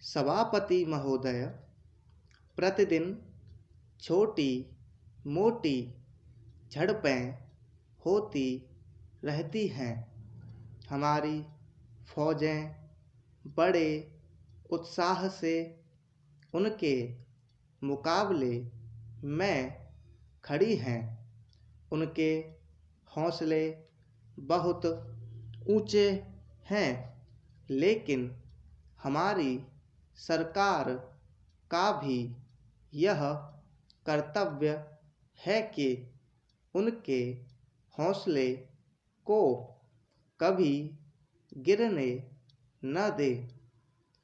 सभापति महोदय, प्रतिदिन छोटी मोटी झड़पें होती रहती हैं। हमारी फौजें बड़े उत्साह से उनके मुकाबले में खड़ी हैं। उनके हौसले बहुत ऊंचे हैं, लेकिन हमारी सरकार का भी यह कर्तव्य है कि उनके हौसले को कभी गिरने न दे।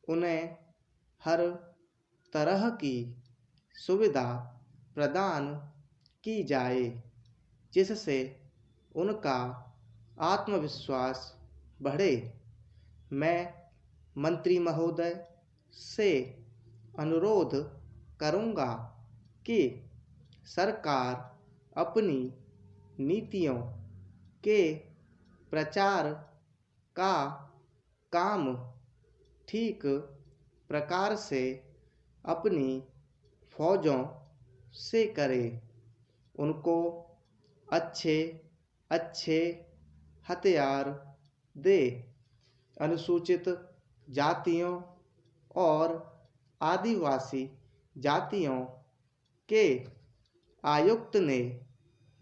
उन्हें हर तरह की सुविधा प्रदान की जाए, जिससे उनका आत्मविश्वास बढ़े। मैं मंत्री महोदय से अनुरोध करूंगा कि सरकार अपनी नीतियों के प्रचार का काम ठीक प्रकार से अपनी फौजों से करे। उनको अच्छे अच्छे हथियार दे। अनुसूचित जातियों और आदिवासी जातियों के आयुक्त ने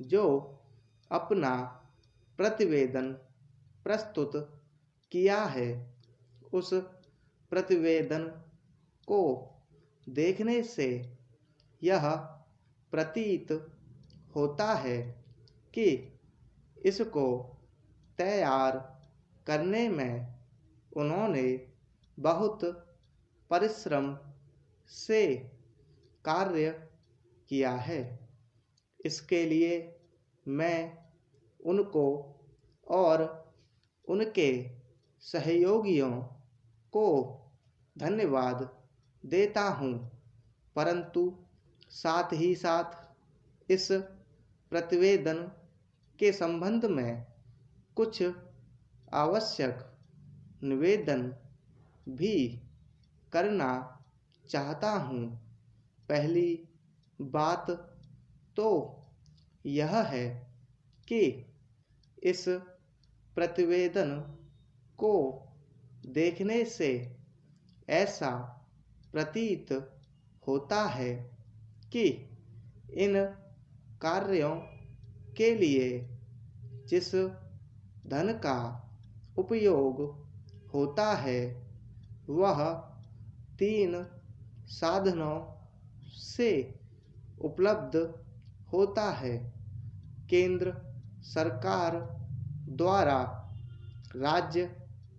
जो अपना प्रतिवेदन प्रस्तुत किया है, उस प्रतिवेदन को देखने से यह प्रतीत होता है कि इसको तैयार करने में उन्होंने बहुत परिश्रम से कार्य किया है। इसके लिए मैं उनको और उनके सहयोगियों को धन्यवाद देता हूँ, परंतु साथ ही साथ इस प्रतिवेदन के संबंध में कुछ आवश्यक निवेदन भी करना चाहता हूँ। पहली बात तो यह है कि इस प्रतिवेदन को देखने से ऐसा प्रतीत होता है कि इन कार्यों के लिए जिस धन का उपयोग होता है, वह 3 साधनों से उपलब्ध होता है। केंद्र सरकार द्वारा, राज्य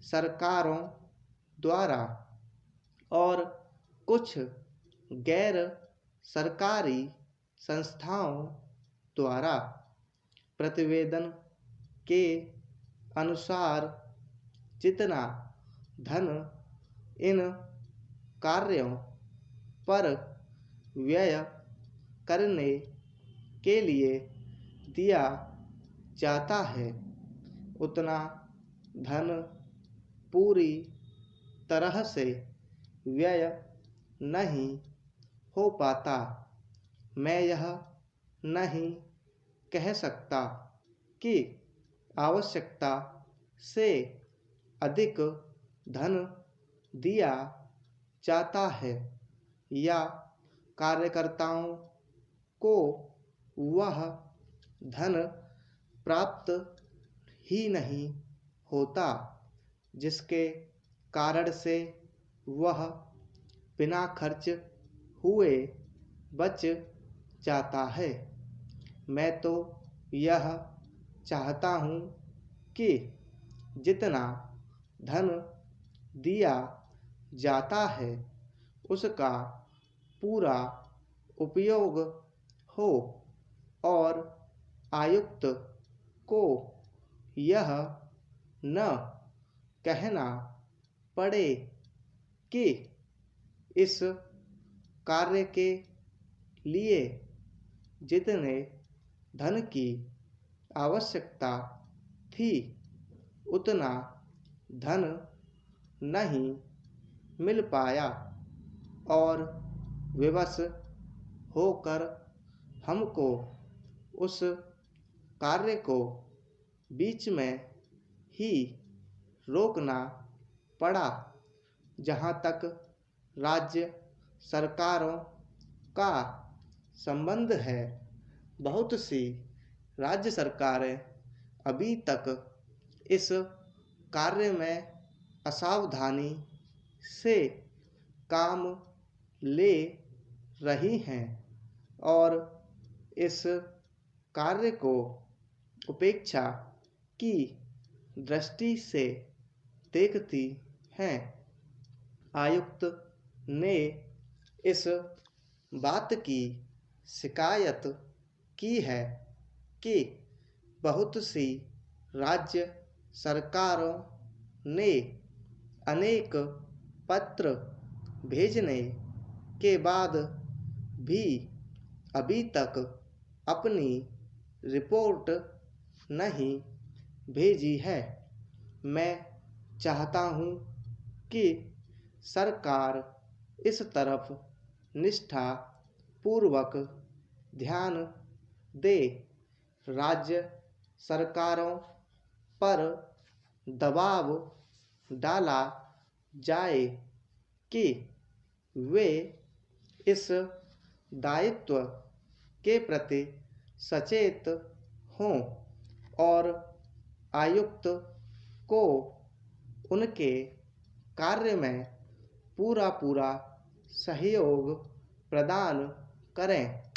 सरकारों द्वारा और कुछ गैर सरकारी संस्थाओं द्वारा। प्रतिवेदन के अनुसार जितना धन इन कार्यों पर व्यय करने के लिए दिया जाता है, उतना धन पूरी तरह से व्यय नहीं हो पाता। मैं यह नहीं कह सकता कि आवश्यकता से अधिक धन दिया जाता है या कार्यकर्ताओं को वह धन प्राप्त ही नहीं होता, जिसके कारण से वह बिना खर्च हुए बच जाता है। मैं तो यह चाहता हूँ कि जितना धन दिया जाता है, उसका पूरा उपयोग हो और आयुक्त को यह न कहना पड़े कि इस कार्य के लिए जितने धन की आवश्यकता थी, उतना धन नहीं मिल पाया। और विवश होकर हमको उस कार्य को बीच में ही रोकना पड़ा। जहाँ तक राज्य सरकारों का संबंध है, बहुत सी राज्य सरकारें अभी तक इस कार्य में असावधानी से काम ले रही हैं और इस कार्य को उपेक्षा की दृष्टि से देखती हैं। आयुक्त ने इस बात की शिकायत की है कि बहुत सी राज्य सरकारों ने अनेक पत्र भेजने के बाद भी अभी तक अपनी रिपोर्ट नहीं भेजी है। मैं चाहता हूँ कि सरकार इस तरफ निष्ठापूर्वक ध्यान दे। राज्य सरकारों पर दबाव डाला जाए कि वे इस दायित्व के प्रति सचेत हों और आयुक्त को उनके कार्य में पूरा सहयोग प्रदान करें।